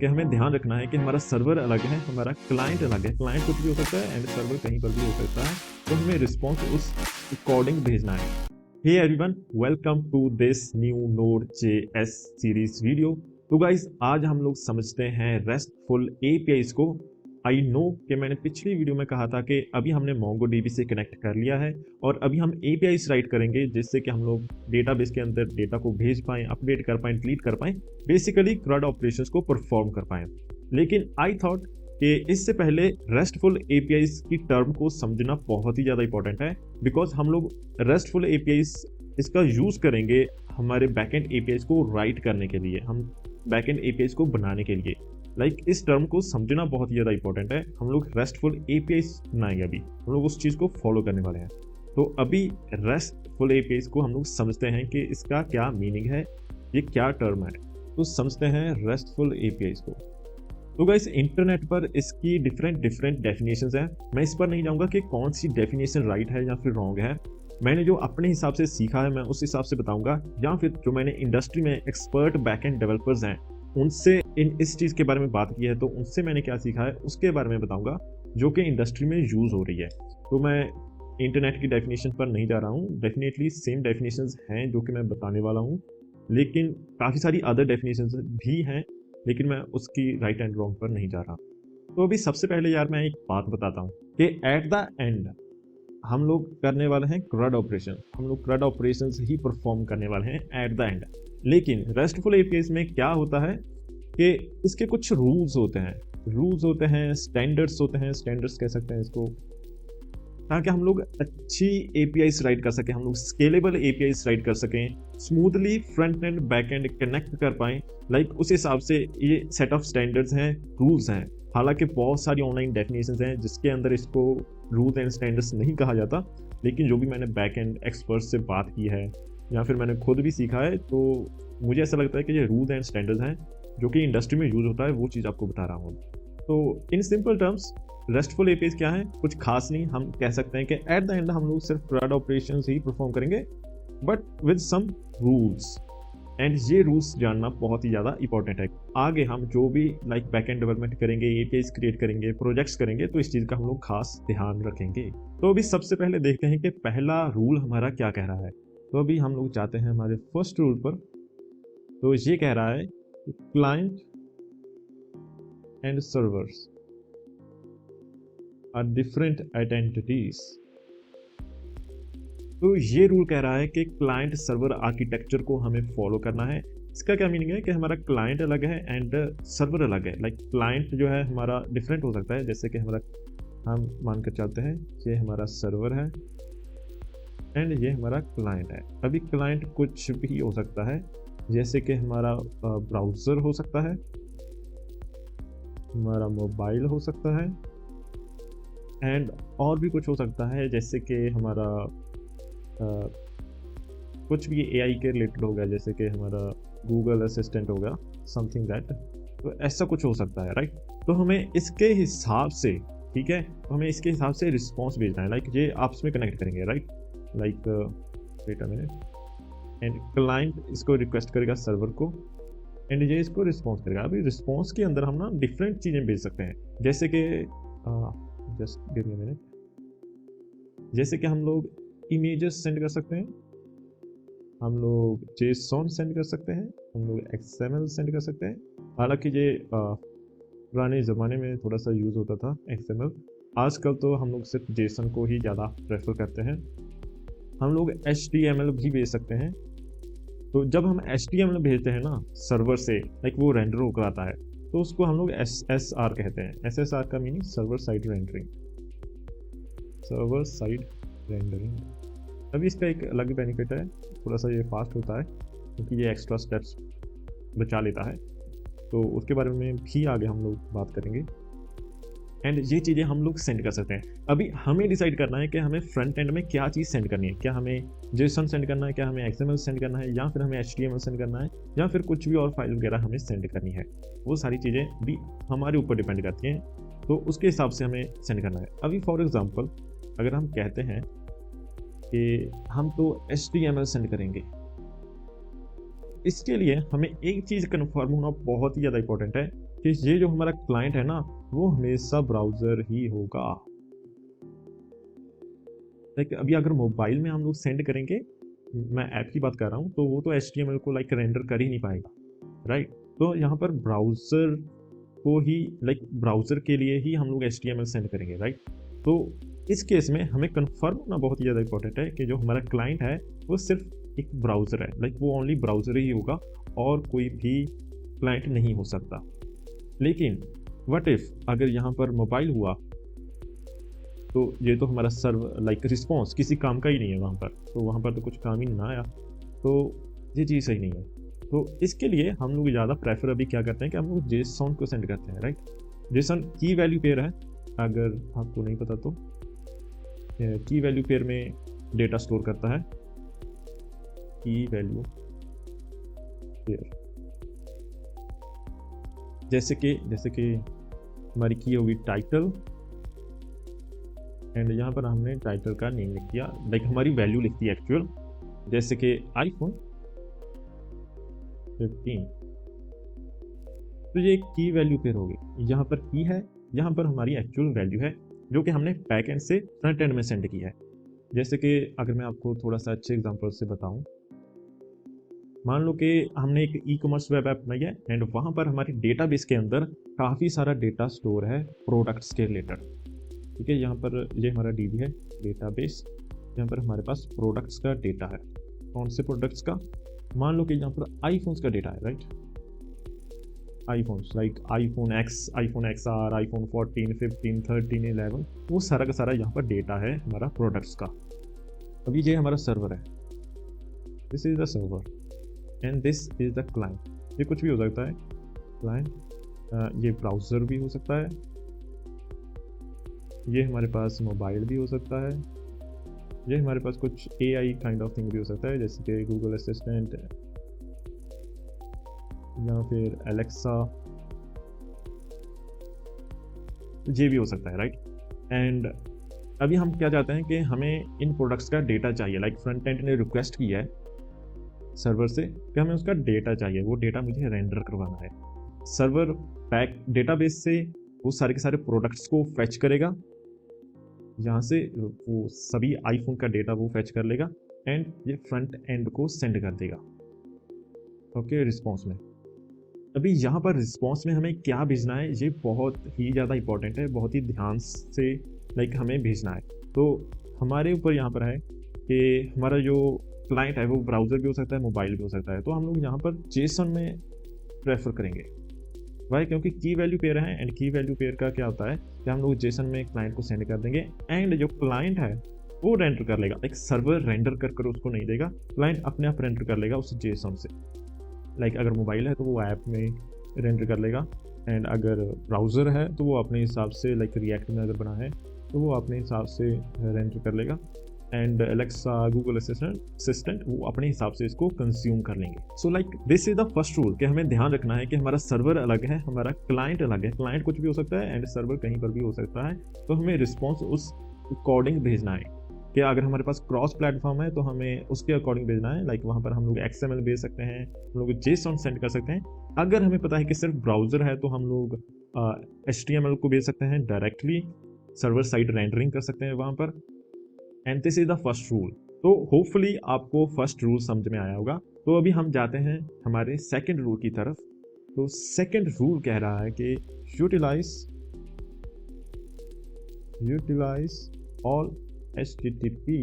कि हमें ध्यान रखना है कि हमारा सर्वर अलग है, हमारा क्लाइंट अलग है। क्लाइंट कुछ भी हो सकता है एंड सर्वर कहीं पर भी हो सकता है, तो हमें रिस्पॉन्स उस अकॉर्डिंग भेजना है। Hey everyone, welcome to this new Node.js series video. तो गाइस, आज हम लोग समझते हैं रेस्टफुल एपीआईज को। आई नो कि मैंने पिछली वीडियो में कहा था कि अभी हमने MongoDB से कनेक्ट कर लिया है और अभी हम एपीआईज राइट करेंगे जिससे कि हम लोग डेटाबेस के अंदर डेटा को भेज पाएं, अपडेट कर पाएं, डिलीट कर पाएं, बेसिकली CRUD ऑपरेशंस को परफॉर्म कर पाएं। लेकिन आई थॉट कि इससे पहले रेस्टफुल एपीआईज की टर्म को समझना बहुत ही ज़्यादा इंपॉर्टेंट है, बिकॉज हम लोग रेस्टफुल एपीआईज इसका यूज़ करेंगे हमारे बैकएंड एपीआईज को राइट करने के लिए, हम बैकएंड एपीआईज को बनाने के लिए। इस टर्म को समझना बहुत ही ज़्यादा इंपॉर्टेंट है। हम लोग रेस्टफुल एपीआईज बनाएंगे, अभी हम लोग उस चीज़ को फॉलो करने वाले हैं। तो अभी रेस्टफुल एपीआईज को हम लोग समझते हैं कि इसका क्या मीनिंग है, ये क्या टर्म है। तो समझते हैं रेस्टफुल एपीआईज को। तो गाइस, इंटरनेट पर इसकी डिफरेंट डेफिनेशंस हैं। मैं इस पर नहीं जाऊंगा कि कौन सी डेफिनेशन राइट है या फिर रॉन्ग है। मैंने जो अपने हिसाब से सीखा है मैं उस हिसाब से बताऊंगा, या फिर जो मैंने इंडस्ट्री में एक्सपर्ट बैकएंड डेवलपर्स हैं उनसे इस चीज़ के बारे में बात की है, तो उनसे मैंने क्या सीखा है उसके बारे में बताऊंगा, जो कि इंडस्ट्री में यूज़ हो रही है। तो मैं इंटरनेट की डेफिनेशन पर नहीं जा रहा हूँ। डेफिनेटली सेम डेफिनेशंस हैं जो कि मैं बताने वाला हूँ, लेकिन काफ़ी सारी अदर डेफिनेशंस भी हैं, लेकिन मैं उसकी राइट एंड रॉन्ग पर नहीं जा रहा। तो अभी सबसे पहले यार मैं एक बात बताता हूँ कि एट द एंड हम लोग करने वाले हैं CRUD ऑपरेशन। हम लोग CRUD ऑपरेशन ही परफॉर्म करने वाले हैं एट द एंड। लेकिन रेस्टफुल एपीआईज में क्या होता है कि इसके कुछ रूल्स होते हैं, स्टैंडर्ड्स होते हैं, स्टैंडर्ड्स कह सकते हैं इसको, ताकि हम लोग अच्छी एपीआईज राइट कर सकें, हम लोग स्केलेबल एपीआईज राइट कर सकें, smoothly front end back and connect कर पाएं। उस हिसाब से ये सेट ऑफ स्टैंडर्ड्स हैं, रूल्स हैं। हालांकि बहुत सारी ऑनलाइन डेफिनेशंस हैं जिसके अंदर इसको रूल्स एंड स्टैंडर्ड्स नहीं कहा जाता, लेकिन जो भी मैंने बैक एंड एक्सपर्ट से बात की है या फिर मैंने खुद भी सीखा है, तो मुझे ऐसा लगता है कि ये रूल्स एंड स्टैंडर्ड्स हैं जो कि इंडस्ट्री में यूज होता है, वो चीज़ आपको बता रहा हूँ। तो in simple terms restful APIs क्या है, कुछ खास नहीं। हम कह सकते हैं कि एट द एंड हम लोग सिर्फ CRUD ऑपरेशंस ही परफॉर्म करेंगे, but with some rules. And ये रूल्स जानना बहुत ही ज़्यादा इंपॉर्टेंट है। आगे हम जो भी बैकएंड डेवलपमेंट करेंगे, एपीआईज क्रिएट करेंगे, प्रोजेक्ट्स करेंगे, तो इस चीज़ का हम लोग खास ध्यान रखेंगे। तो अभी सबसे पहले देखते हैं कि पहला रूल हमारा क्या कह रहा है। तो अभी हम लोग जाते हैं हमारे फर्स्ट रूल पर। तो ये कह रहा है client and servers are different identities. तो ये रूल कह रहा है कि क्लाइंट सर्वर आर्किटेक्चर को हमें फॉलो करना है। इसका क्या मीनिंग है कि हमारा क्लाइंट अलग है एंड सर्वर अलग है। क्लाइंट जो है हमारा डिफरेंट हो सकता है, जैसे कि हम मानकर चलते हैं ये हमारा सर्वर है एंड ये हमारा क्लाइंट है। अभी क्लाइंट कुछ भी हो सकता है, जैसे कि हमारा ब्राउज़र हो सकता है, हमारा मोबाइल हो सकता है, एंड और भी कुछ हो सकता है, जैसे कि हमारा कुछ भी एआई के रिलेटेड होगा, जैसे कि हमारा गूगल असिस्टेंट होगा, समथिंग दैट। तो ऐसा कुछ हो सकता है, राइट। तो हमें इसके हिसाब से, ठीक है, तो हमें इसके हिसाब से रिस्पॉन्स भेजना है। ये आपस में कनेक्ट करेंगे, right. Wait a minute, and client इसको रिक्वेस्ट करेगा सर्वर को एंड ये इसको रिस्पॉन्स करेगा। अभी रिस्पॉन्स के अंदर हम ना डिफरेंट चीज़ें भेज सकते हैं, जैसे कि just give me a minute, जैसे कि हम लोग इमेजेस सेंड कर सकते हैं, हम लोग JSON सेंड कर सकते हैं, हम लोग XML सेंड कर सकते हैं। हालांकि ये पुराने ज़माने में थोड़ा सा यूज़ होता था XML, आजकल तो हम लोग सिर्फ JSON को ही ज़्यादा प्रेफर करते हैं। हम लोग HTML भी भेज सकते हैं। तो जब हम HTML भेजते हैं ना सर्वर से, वो रेंडर होकर आता है, तो उसको हम लोग SSR कहते हैं। SSR का meaning server side rendering, server side rendering. अभी इसका एक अलग बेनिफिट है, थोड़ा सा ये फास्ट होता है क्योंकि ये एक्स्ट्रा स्टेप्स बचा लेता है, तो उसके बारे में भी आगे हम लोग बात करेंगे। एंड ये चीज़ें हम लोग सेंड कर सकते हैं। अभी हमें डिसाइड करना है कि हमें फ्रंट एंड में क्या चीज़ सेंड करनी है। क्या हमें JSON सेंड करना है, क्या हमें XML सेंड करना है, या फिर हमें HTML सेंड करना है, या फिर कुछ भी और फाइल वगैरह हमें सेंड करनी है। वो सारी चीज़ें भी हमारे ऊपर डिपेंड करती हैं, तो उसके हिसाब से हमें सेंड करना है। अभी फॉर एग्जाम्पल अगर हम कहते हैं कि हम तो HTML सेंड करेंगे, इसके लिए हमें एक चीज़ कन्फर्म होना बहुत ही ज़्यादा इंपॉर्टेंट है कि ये जो हमारा क्लाइंट है ना वो हमेशा ब्राउज़र ही होगा। लाइक अभी अगर मोबाइल में हम लोग सेंड करेंगे, मैं ऐप की बात कर रहा हूँ, तो वो तो HTML को लाइक रेंडर कर ही नहीं पाएगा, राइट। तो यहाँ पर ब्राउज़र को ही लाइक ब्राउज़र के लिए ही हम लोग HTML सेंड करेंगे, राइट। तो इस केस में हमें कन्फर्म होना बहुत ही ज़्यादा इंपॉर्टेंट है कि जो हमारा क्लाइंट है वो सिर्फ एक ब्राउज़र है, लाइक वो ओनली ब्राउज़र ही होगा और कोई भी क्लाइंट नहीं हो सकता। लेकिन व्हाट इफ़ अगर यहाँ पर मोबाइल हुआ, तो ये तो हमारा सर्व लाइक रिस्पॉन्स किसी काम का ही नहीं है वहाँ पर, तो वहाँ पर तो कुछ काम ही ना आया, तो ये चीज़ सही नहीं है। तो इसके लिए हम लोग ज़्यादा प्रेफर अभी क्या करते हैं कि हम लोग जेसन को सेंड करते हैं, राइट। जेसन की वैल्यू पेयर है, अगर आपको नहीं पता तो की वैल्यू पेयर में डेटा स्टोर करता है, की वैल्यू पेयर। जैसे कि हमारी की होगी टाइटल, एंड यहाँ पर हमने टाइटल का नेम लिख दिया, लाइक हमारी वैल्यू लिख दी एक्चुअल, जैसे कि iPhone 15। तो ये की वैल्यू पेयर होगी, यहाँ पर की है, यहाँ पर हमारी एक्चुअल वैल्यू है जो कि हमने बैक एंड से फ्रंट एंड में सेंड की है। जैसे कि अगर मैं आपको थोड़ा सा अच्छे एग्जांपल से बताऊं, मान लो कि हमने एक ई-कॉमर्स वेब ऐप बनाई है एंड वहाँ पर हमारी डेटाबेस के अंदर काफ़ी सारा डेटा स्टोर है प्रोडक्ट्स के रिलेटेड, ठीक है। यहाँ पर ये हमारा DB है डेटाबेस, यहाँ पर हमारे पास प्रोडक्ट्स का डेटा है। कौन से प्रोडक्ट्स का? मान लो कि यहाँ पर आईफोन्स का डेटा है, right. IPhones like iPhone X, iPhone XR, iPhone 14, 15, 13, 11, वो सारा का सारा यहाँ पर डेटा है हमारा प्रोडक्ट्स का। अभी ये हमारा सर्वर है, this is the server and this is the client. ये कुछ भी हो सकता है, क्लाइंट, ये ब्राउज़र भी हो सकता है, ये हमारे पास मोबाइल भी हो सकता है, ये हमारे पास कुछ AI काइंड ऑफ थिंग भी हो सकता है, जैसे कि गूगल असिस्टेंट या फिर एलेक्सा, ये भी हो सकता है, राइट। एंड अभी हम क्या चाहते हैं कि हमें इन प्रोडक्ट्स का डेटा चाहिए, लाइक फ्रंट एंड ने रिक्वेस्ट किया है सर्वर से कि हमें उसका डेटा चाहिए, वो डेटा मुझे रेंडर करवाना है। सर्वर बैक डेटाबेस से वो सारे के सारे प्रोडक्ट्स को फैच करेगा, यहाँ से वो सभी आईफोन का डेटा वो फैच कर लेगा एंड ये फ्रंट एंड को सेंड कर देगा, ओके, रिस्पॉन्स में। अभी यहाँ पर रिस्पॉन्स में हमें क्या भेजना है, ये बहुत ही ज़्यादा इंपॉर्टेंट है, बहुत ही ध्यान से लाइक हमें भेजना है। तो हमारे ऊपर यहाँ पर है कि हमारा जो क्लाइंट है वो ब्राउज़र भी हो सकता है, मोबाइल भी हो सकता है, तो हम लोग यहाँ पर जेसन में प्रेफर करेंगे। वाई? क्योंकि की वैल्यू पेयर है एंड की वैल्यू पेयर का क्या होता है कि हम लोग जेसन में क्लाइंट को सेंड कर देंगे एंड जो क्लाइंट है वो रेंडर कर लेगा, एक सर्वर रेंडर कर उसको नहीं देगा, क्लाइंट अपने आप रेंडर कर लेगा उस जेसन से। लाइक अगर मोबाइल है तो वो ऐप में रेंडर कर लेगा एंड अगर ब्राउज़र है तो वो अपने हिसाब से लाइक रिएक्ट में अगर बना है तो वो अपने हिसाब से रेंडर कर लेगा एंड एलेक्सा, गूगल असिस्टेंट वो अपने हिसाब से इसको कंज्यूम कर लेंगे। So like this is the first rule कि हमें ध्यान रखना है कि हमारा सर्वर अलग है, हमारा क्लाइंट अलग है। क्लाइंट कुछ भी हो सकता है एंड सर्वर कहीं पर भी हो सकता है, तो हमें रिस्पॉन्स उस अकॉर्डिंग भेजना है कि अगर हमारे पास क्रॉस प्लेटफॉर्म है तो हमें उसके अकॉर्डिंग भेजना है। लाइक वहाँ पर हम लोग XML भेज सकते हैं, हम लोग JSON सेंड कर सकते हैं। अगर हमें पता है कि सिर्फ ब्राउज़र है तो हम लोग HTML को भेज सकते हैं डायरेक्टली, सर्वर साइड रेंडरिंग कर सकते हैं वहाँ पर। And this is the first rule. तो होपफुली आपको फर्स्ट रूल समझ में आया होगा। तो अभी हम जाते हैं हमारे सेकंड रूल की तरफ। तो सेकंड रूल कह रहा है कि utilize all HTTP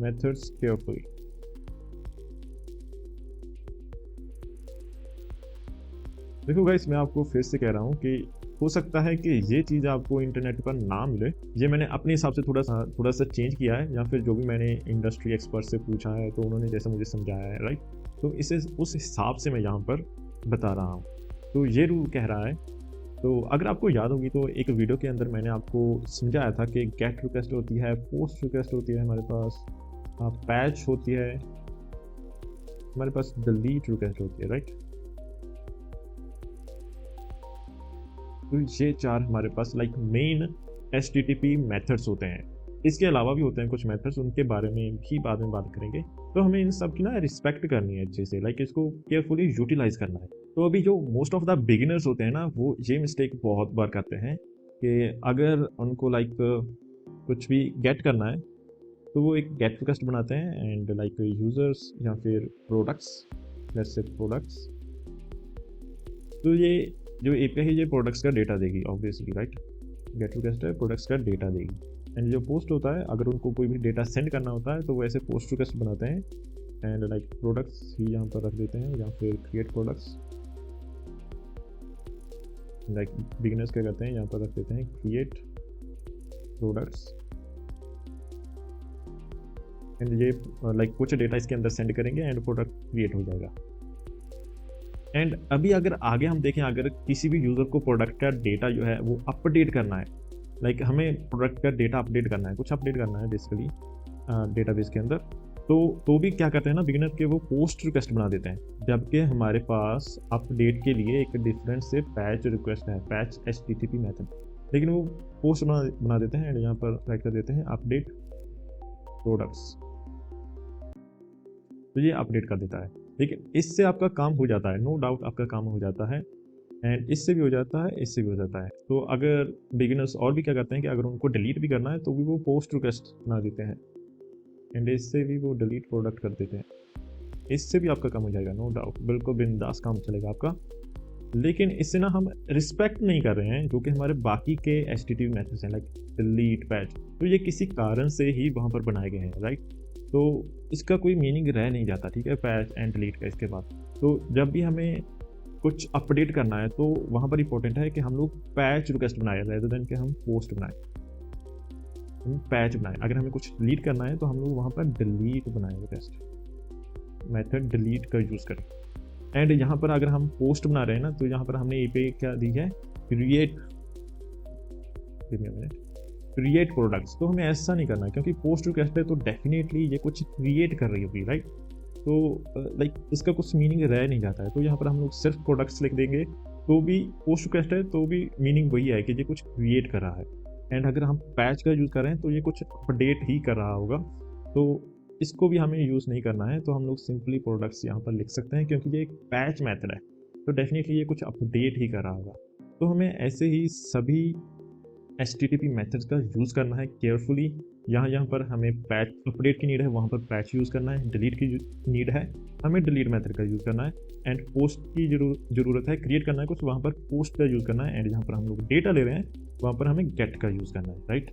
methods carefully। देखो गाइस, मैं आपको फिर से कह रहा हूँ कि हो सकता है कि ये चीज़ आपको इंटरनेट पर ना मिले, ये मैंने अपने हिसाब से थोड़ा सा चेंज किया है, या फिर जो भी मैंने इंडस्ट्री एक्सपर्ट से पूछा है तो उन्होंने जैसे मुझे समझाया है, राइट। तो इसे उस हिसाब से मैं यहाँ पर बता रहा हूँ। तो ये रूल कह रहा है, तो अगर आपको याद होगी तो एक वीडियो के अंदर मैंने आपको समझाया था कि गेट रिक्वेस्ट होती है, पोस्ट रिक्वेस्ट होती है, हमारे पास पैच होती है, हमारे पास डिलीट रिक्वेस्ट होती है, राइट। तो ये चार हमारे पास लाइक मेन HTTP मेथड्स होते हैं। इसके अलावा भी होते हैं कुछ मेथड्स, उनके बारे में भी बाद में बात करेंगे। तो हमें इन सब की ना रिस्पेक्ट करनी है अच्छे से, लाइक इसको केयरफुली यूटिलाइज करना है। तो अभी जो मोस्ट ऑफ द बिगिनर्स होते हैं ना, वो ये मिस्टेक बहुत बार करते हैं कि अगर उनको लाइक कुछ भी गेट करना है तो वो एक गेट रिक्वेस्ट बनाते हैं एंड लाइक यूजर्स या फिर प्रोडक्ट्स, लेट्स से प्रोडक्ट्स। तो ये जो एपीआई है ये प्रोडक्ट्स का डेटा देगी ऑब्वियसली, राइट। गेट रिक्वेस्ट है, प्रोडक्ट्स का डेटा देगी। एंड जो पोस्ट होता है, अगर उनको कोई भी डेटा सेंड करना होता है तो वो ऐसे पोस्ट रिक्वेस्ट बनाते हैं एंड लाइक प्रोडक्ट्स ही यहाँ पर रख देते हैं, या फिर क्रिएट प्रोडक्ट्स। लाइक बिगिनर्स क्या करते हैं, यहाँ पर रख देते हैं क्रिएट प्रोडक्ट्स एंड ये लाइक कुछ डेटा इसके अंदर सेंड करेंगे एंड प्रोडक्ट क्रिएट हो जाएगा। एंड अभी अगर आगे हम देखें, अगर किसी भी यूज़र को प्रोडक्ट का डेटा जो है वो अपडेट करना है, लाइक हमें प्रोडक्ट का डेटा अपडेट करना है, कुछ अपडेट करना है बेसिकली डेटाबेस के अंदर, तो भी क्या करते हैं ना बिगिनर के, वो पोस्ट रिक्वेस्ट बना देते हैं। जबकि हमारे पास अपडेट के लिए एक डिफरेंट से पैच रिक्वेस्ट है, पैच HTTP मेथड, लेकिन वो पोस्ट बना देते हैं एंड यहाँ पर राइट कर देते हैं अपडेट प्रोडक्ट्स। तो ये अपडेट कर देता है, लेकिन इससे आपका काम हो जाता है, नो डाउट आपका काम हो जाता है एंड इससे भी हो जाता है, इससे भी हो जाता है। तो अगर बिगिनर्स और भी क्या करते हैं कि अगर उनको डिलीट भी करना है तो भी वो पोस्ट रिक्वेस्ट बना देते हैं एंड इससे भी वो डिलीट प्रोडक्ट कर देते हैं। इससे भी आपका काम हो जाएगा, नो डाउट, बिल्कुल बिंदास काम चलेगा आपका। लेकिन इससे ना हम रिस्पेक्ट नहीं कर रहे हैं जो कि हमारे बाकी के HTTP मेथड्स हैं, लाइक डिलीट, पैच। तो ये किसी कारण से ही वहाँ पर बनाए गए हैं, राइट। तो इसका कोई मीनिंग रह नहीं जाता, ठीक है, पैच एंड डिलीट का। इसके बाद तो जब भी हमें कुछ अपडेट करना है तो वहाँ पर इंपॉर्टेंट है कि हम लोग पैच रिक्वेस्ट बनाए रेदर देन कि हम पोस्ट बनाए, हम पैच बनाए। अगर हमें कुछ डिलीट करना है तो हम लोग वहाँ पर डिलीट बनाए रिक्वेस्ट, मेथड डिलीट का यूज़ करें। एंड यहाँ पर अगर हम पोस्ट बना रहे हैं ना, तो यहाँ पर हमने एपीआई क्या दी है, क्रिएट प्रोडक्ट्स। तो हमें ऐसा नहीं करना है, क्योंकि पोस्ट रिक्वेस्ट है तो डेफिनेटली ये कुछ क्रिएट कर रही होगी, राइट। तो लाइक इसका कुछ मीनिंग रह नहीं जाता है। तो यहाँ पर हम लोग सिर्फ प्रोडक्ट्स लिख देंगे तो भी पोस्ट रिक्वेस्ट है, तो भी मीनिंग वही है कि ये कुछ क्रिएट कर रहा है। एंड अगर हम पैच का यूज़ कर रहे हैं तो ये कुछ अपडेट ही कर रहा होगा, तो इसको भी हमें यूज़ नहीं करना है। तो हम लोग सिंपली प्रोडक्ट्स यहाँ पर लिख सकते हैं, क्योंकि ये एक पैच मेथड है तो डेफिनेटली ये कुछ अपडेट ही कर रहा होगा। तो हमें ऐसे ही सभी HTTP मेथड्स का यूज़ करना है केयरफुली। यहाँ पर हमें पैच अपडेट की नीड है, वहाँ पर पैच यूज़ करना है। डिलीट की नीड है, हमें डिलीट मेथड का यूज़ करना है। एंड पोस्ट की ज़रूरत है, क्रिएट करना है कुछ, वहाँ पर पोस्ट का यूज़ करना है। एंड जहाँ पर हम लोग डेटा ले रहे हैं वहाँ पर हमें गेट का यूज़ करना है, right.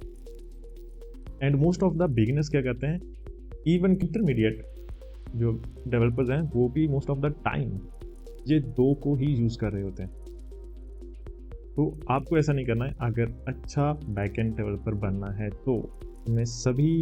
And most of the beginners क्या करते हैं, इवन इंटरमीडिएट जो डेवलपर्स हैं वो भी मोस्ट ऑफ द टाइम ये दो को ही यूज़ कर रहे होते हैं। तो आपको ऐसा नहीं करना है। अगर अच्छा बैकएंड डेवलपर बनना है तो हमें सभी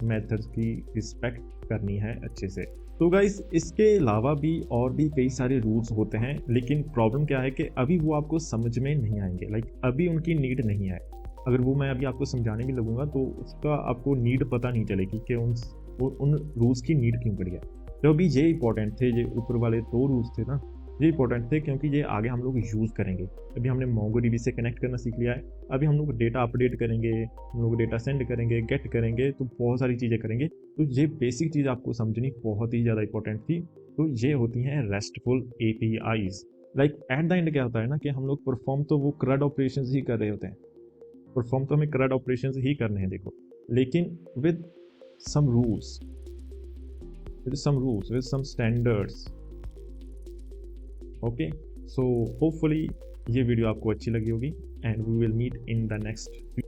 मेथड्स की रिस्पेक्ट करनी है अच्छे से। तो गाइस इसके अलावा भी और भी कई सारे रूल्स होते हैं, लेकिन प्रॉब्लम क्या है कि अभी वो आपको समझ में नहीं आएंगे, लाइक अभी उनकी नीड नहीं है। अगर वो मैं अभी आपको समझाने भी लगूंगा तो उसका आपको नीड पता नहीं चलेगी कि उन रूल्स की नीड क्यों पड़ी है। तो अभी ये इंपॉर्टेंट थे, ये ऊपर वाले 2 रूल्स थे ना, ये इंपॉर्टेंट थे क्योंकि ये आगे हम लोग यूज़ करेंगे। अभी हमने MongoDB से कनेक्ट करना सीख लिया है, अभी हम लोग डेटा अपडेट करेंगे, हम लोग डेटा सेंड करेंगे, गेट करेंगे, तो बहुत सारी चीज़ें करेंगे। तो ये बेसिक चीज़ आपको समझनी बहुत ही ज़्यादा इंपॉर्टेंट थी। तो ये होती हैं restful APIs। Like at the end क्या होता है ना कि हम लोग परफॉर्म तो वो CRUD ऑपरेशंस ही कर रहे होते हैं, परफॉर्म तो हमें CRUD ऑपरेशंस ही करने हैं, देखो, लेकिन with some rules, with some standards. Okay, so hopefully ये वीडियो आपको अच्छी लगी होगी and we will meet in the next